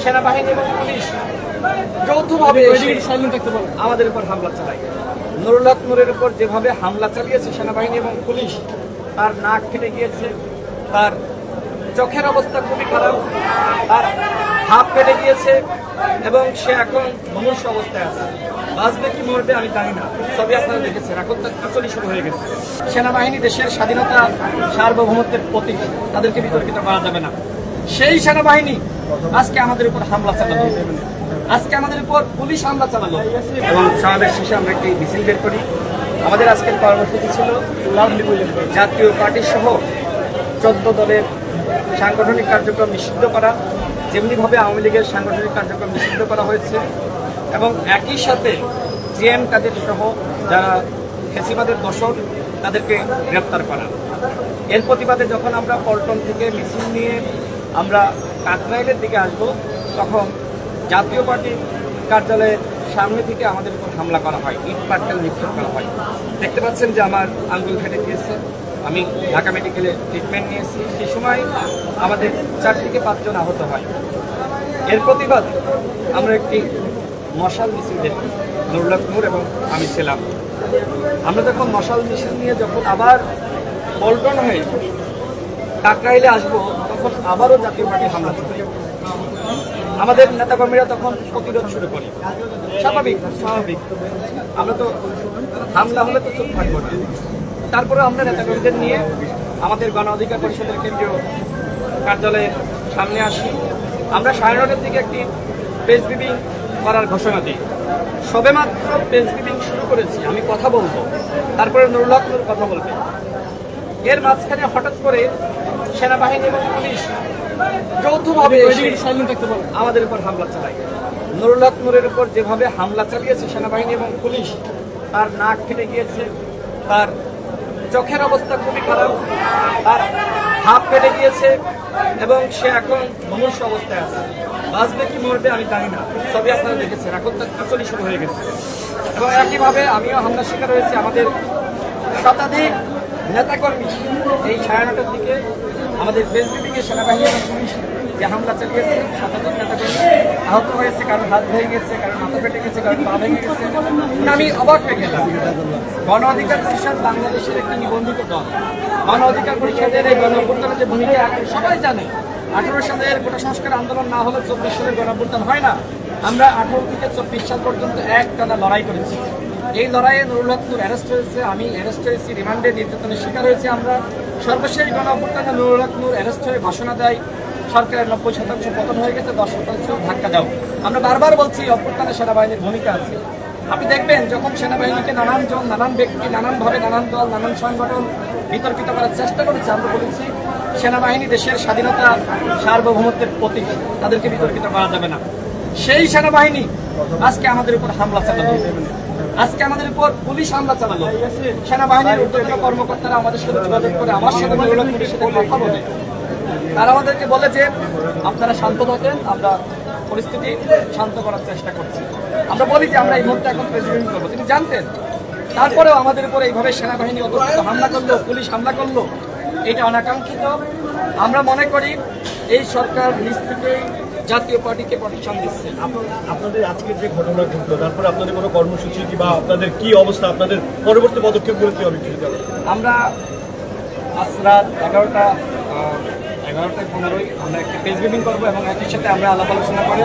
সেনাবাহিনী এবং পুলিশ যৌথভাবে আমাদের উপর হামলা চালায়। নুরুল হক নূরের উপর যেভাবে হামলা চালিয়েছে সেনাবাহিনী এবং পুলিশ, তার নাক ফেটে গিয়েছে, তার চোখের অবস্থা খুবই খারাপ, তার হাত ফেটে গিয়েছে এবং সে এখন মনুষ্য অবস্থায় আছে। বাঁচবে কি মরবে আমি জানি না, সবই আপনারা দেখেছেন। এখন তার খিচুড়ি শুরু হয়ে গেছে। সেনাবাহিনী দেশের স্বাধীনতা সার্বভৌমত্বের প্রতীক, তাদেরকে বিতর্কিত করা যাবে না। সেই সেনাবাহিনী আজকে আমাদের উপর হামলা চালালো, আজকে আমাদের উপর পুলিশ হামলা চালালো এবং সমাবেশ শেষে আমরা একটি মিছিল বের করি। আমাদের আজকের কর্মসূচি ছিল জাতীয় পার্টি সহ 14 দলের সাংগঠনিক কার্যক্রম নিষিদ্ধ করা, যেমনিভাবে আওয়ামী লীগের সাংগঠনিক কার্যক্রম নিষিদ্ধ করা হয়েছে এবং একই সাথে জিএম কাদের সহ যারা ফ্যাসিবাদের দোসর তাদেরকে গ্রেপ্তার করা। এর প্রতিবাদে যখন আমরা পল্টন থেকে মিছিল নিয়ে আমরা কাকরাইলের দিকে আসবো, তখন জাতীয় পার্টির কার্যালয়ের সামনে থেকে আমাদের উপর হামলা করা হয়, ইট পাটকেল নিক্ষেপ করা হয়। দেখতে পাচ্ছেন যে আমার আঙ্গুল ফেটে গিয়েছে, আমি ঢাকা মেডিকেলে ট্রিটমেন্ট নিয়েছি। সেই সময় আমাদের 4 থেকে 5 জন আহত হয়। এর প্রতিবাদ আমরা একটি মশাল মিছিল দেখি, নুরুল হক নূর এবং আমি ছিলাম। আমরা যখন মশাল মিছিল নিয়ে যখন আবার পল্টন হয়ে কাকরাইলে আসবো, তখন আবারও জাতীয় পার্টি হামলা চলে। আমাদের নেতাকর্মীরা তখন প্রতিরোধ শুরু করে। স্বাভাবিক, আমরা তো হামলা হলে তো চুপ থাকবো না। তারপরে আমরা নেতাকর্মীদের নিয়ে আমাদের গণ অধিকার পরিষদের কেন্দ্রীয় কার্যালয়ের সামনে আসি। আমরা 9:30টার দিকে একটি প্রেস ব্রিফিং করার ঘোষণা দিই। সবেমাত্র প্রেস ব্রিফিং শুরু করেছি, আমি কথা বলবো, তারপরে নুরুল হক নূর কথা বলবে। এর মাঝখানে হঠাৎ করে সেনাবাহিনী এবং পুলিশ যৌথভাবে আমাদের উপর হামলা চালায়। নুরুল হক নূরের উপর যেভাবে হামলা চালিয়েছে সেনাবাহিনী এবং পুলিশ, তার নাক ফেটে গিয়েছে, তার চোখের অবস্থা খুবই খারাপ, তার হাত ফেটে গিয়েছে এবং সে এখন মনুষ্য অবস্থায় আছে। বাঁচবে কি মরবে আমি জানি না, সবই আপনারা দেখেছেন। এখন তার খিচুড়ি শুরু হয়ে গেছে এবং একইভাবে আমিও হামলার শিকার হয়েছি। আমাদের শতাধিক নেতাকর্মী এই 9:30টার দিকে আমাদের প্রেস ব্রিফিংয়ে সেনাবাহিনী এবং পুলিশ যে হামলা চালিয়েছে, শতাধিক নেতাকর্মী আহত হয়েছে, কারণ হাত ভেঙে গেছে, কারণ মাথা ফেটে গেছে, কারণ পা ভেঙে গেছে। আমি অবাক হয়ে গেলাম। গণ অধিকার পরিষদ বাংলাদেশের একটি নিবন্ধিত দল। গণ অধিকার পরিষদের এই গণ অভ্যুত্থানের যে ভূমিকা সবাই জানে। 18 সালের গোটা সংস্কার আন্দোলন না হলে 24 সালের গণ অভ্যুত্থান হয় না। আমরা 18 থেকে 24 সাল পর্যন্ত একটানা লড়াই করেছি। এই লড়াইয়ে নুরুল হক নূর অ্যারেস্ট হয়েছে, আমি অ্যারেস্ট হয়েছি, রিমান্ডে নির্যাতনের শিকার হয়েছি আমরা। সর্বশেষ গণ অভ্যুত্থানে নুরুল হক নূর অ্যারেস্ট হয়ে ঘোষণা দেয় সরকারের 90% পতন হয়ে গেছে, 10% ধাক্কা দাও। আমরা বারবার বলছি অভ্যুত্থানে সেনাবাহিনীর ভূমিকা আছে। আপনি দেখবেন যখন সেনাবাহিনীকে নানান জন, নানান ব্যক্তি, নানানভাবে, নানান দল, নানান সংগঠন বিতর্কিত করার চেষ্টা করেছে, আমরা বলেছি সেনাবাহিনী দেশের স্বাধীনতা সার্বভৌমত্বের প্রতীক, তাদেরকে বিতর্কিত করা যাবে না। সেই সেনাবাহিনী আজকে আমাদের উপর হামলা চালালো, আজকে আমাদের উপর পুলিশ হামলা চালালো। সেনাবাহিনীর ঊর্ধ্বতন কর্মকর্তারা আমাদের সাথে যোগাযোগ করে, আমার সাথে কথা বলে, তারা আমাদেরকে বলে যে আপনারা শান্ত থাকেন, আমরা পরিস্থিতি শান্ত করার চেষ্টা করছি। আমরা বলি যে আমরা এই মুহূর্তে এখন প্রেসিডেন্ট করবো, তিনি জানতেন। তারপরেও আমাদের উপরে এইভাবে সেনাবাহিনী অতর্কিত হামলা করলো, পুলিশ হামলা করলো, এটা অনাকাঙ্ক্ষিত। আমরা মনে করি এই সরকার নিজ থেকেই জাতীয় পার্টিকে প্রোটেকশন দিচ্ছে। আপনাদের আজকের যে ঘটনা ঘটলো, তারপরে আপনাদের কোনো কর্মসূচি বা আপনাদের কি অবস্থা, আপনাদের পরবর্তী পদক্ষেপগুলো কি হবে? আমরা আজ রাত 11:15 আমরা একটি প্রেস ব্রিফিং করবো এবং একই সাথে আমরা আলাপ আলোচনা করে